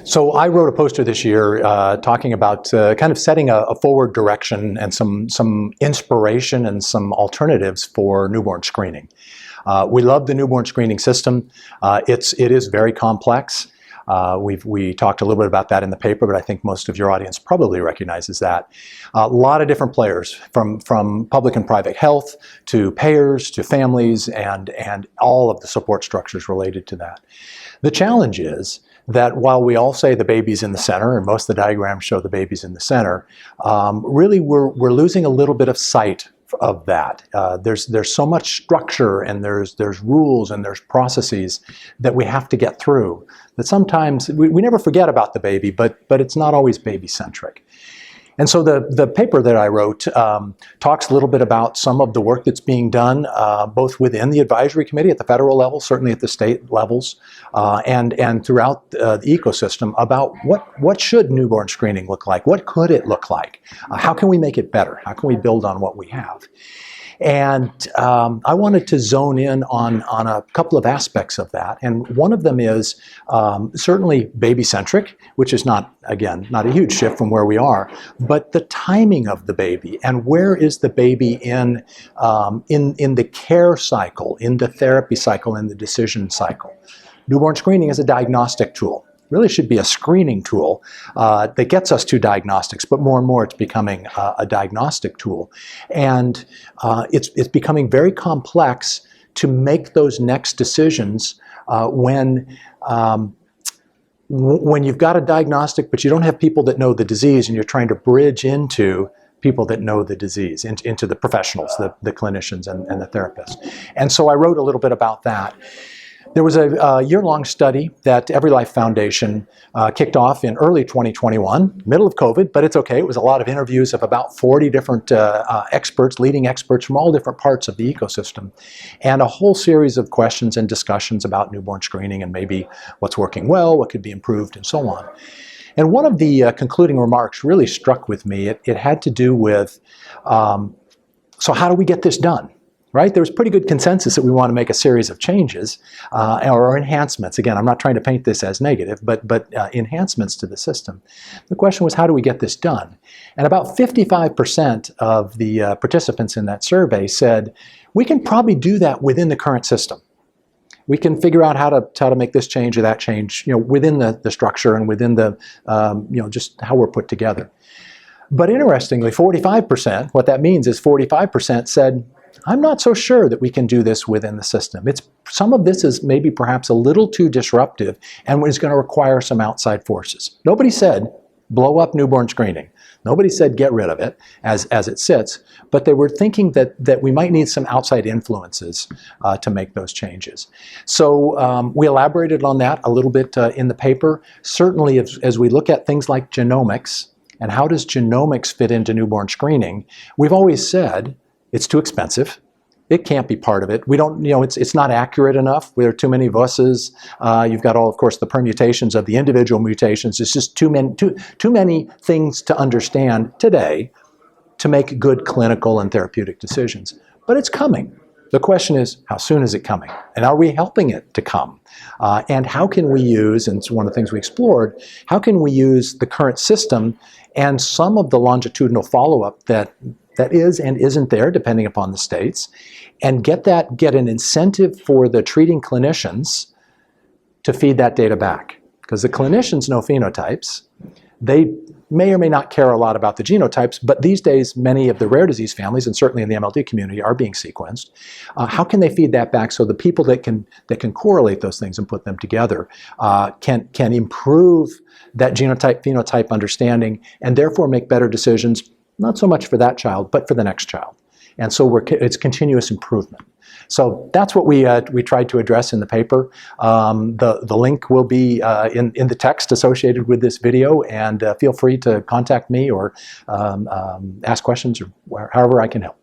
So I wrote a poster this year talking about kind of setting a forward direction and some inspiration and some alternatives for newborn screening. We love the newborn screening system. It is very complex. We talked a little bit about that in the paper, but I think most of your audience probably recognizes that. A lot of different players, from public and private health to payers to families and all of the support structures related to that. The challenge is that while we all say the baby's in the center, and most of the diagrams show the baby's in the center, really we're losing a little bit of sight of that. There's so much structure, and there's rules and there's processes that we have to get through that sometimes we never forget about the baby, but it's not always baby-centric. And so the paper that I wrote talks a little bit about some of the work that's being done both within the advisory committee at the federal level, certainly at the state levels, and throughout the ecosystem about what should newborn screening look like? What could it look like? How can we make it better? How can we build on what we have? And I wanted to zone in on a couple of aspects of that. And one of them is certainly baby-centric, which is not a huge shift from where we are, but the timing of the baby and where is the baby in the care cycle, in the therapy cycle, in the decision cycle. Newborn screening is a diagnostic tool. Really should be a screening tool that gets us to diagnostics, but more and more it's becoming a diagnostic tool. And it's becoming very complex to make those next decisions when you've got a diagnostic, but you don't have people that know the disease, and you're trying to bridge into people that know the disease, into the professionals, the clinicians and the therapists. And so I wrote a little bit about that. There was a year-long study that MLD Foundation kicked off in early 2021, middle of COVID, but it's okay. It was a lot of interviews of about 40 different experts, leading experts from all different parts of the ecosystem, and a whole series of questions and discussions about newborn screening and maybe what's working well, what could be improved, and so on. And one of the concluding remarks really struck with me. It had to do with, so how do we get this done? Right? There was pretty good consensus that we want to make a series of changes or enhancements. Again, I'm not trying to paint this as negative, but enhancements to the system. The question was, how do we get this done? And about 55% of the participants in that survey said, we can probably do that within the current system. We can figure out how to make this change or that change, within the structure and within the, just how we're put together. But interestingly, 45%, what that means is 45% said, I'm not so sure that we can do this within the system. Some of this is maybe perhaps a little too disruptive and is going to require some outside forces. Nobody said blow up newborn screening. Nobody said get rid of it as it sits, but they were thinking that we might need some outside influences to make those changes. So we elaborated on that a little bit in the paper. Certainly as we look at things like genomics and how does genomics fit into newborn screening, we've always said it's too expensive. It can't be part of it. We don't, it's not accurate enough. There are too many VUSs. You've got all, of course, the permutations of the individual mutations. It's just too many things to understand today to make good clinical and therapeutic decisions. But it's coming. The question is, how soon is it coming? And are we helping it to come? And how can we use, and it's one of the things we explored, how can we use the current system and some of the longitudinal follow-up that is and isn't there, depending upon the states, and get an incentive for the treating clinicians to feed that data back. Because the clinicians know phenotypes. They may or may not care a lot about the genotypes, but these days many of the rare disease families, and certainly in the MLD community, are being sequenced. How can they feed that back so the people that can correlate those things and put them together can improve that genotype-phenotype understanding and therefore make better decisions, not so much for that child, but for the next child. And so it's continuous improvement. So that's what we tried to address in the paper. The link will be in the text associated with this video, and feel free to contact me or ask questions or however I can help.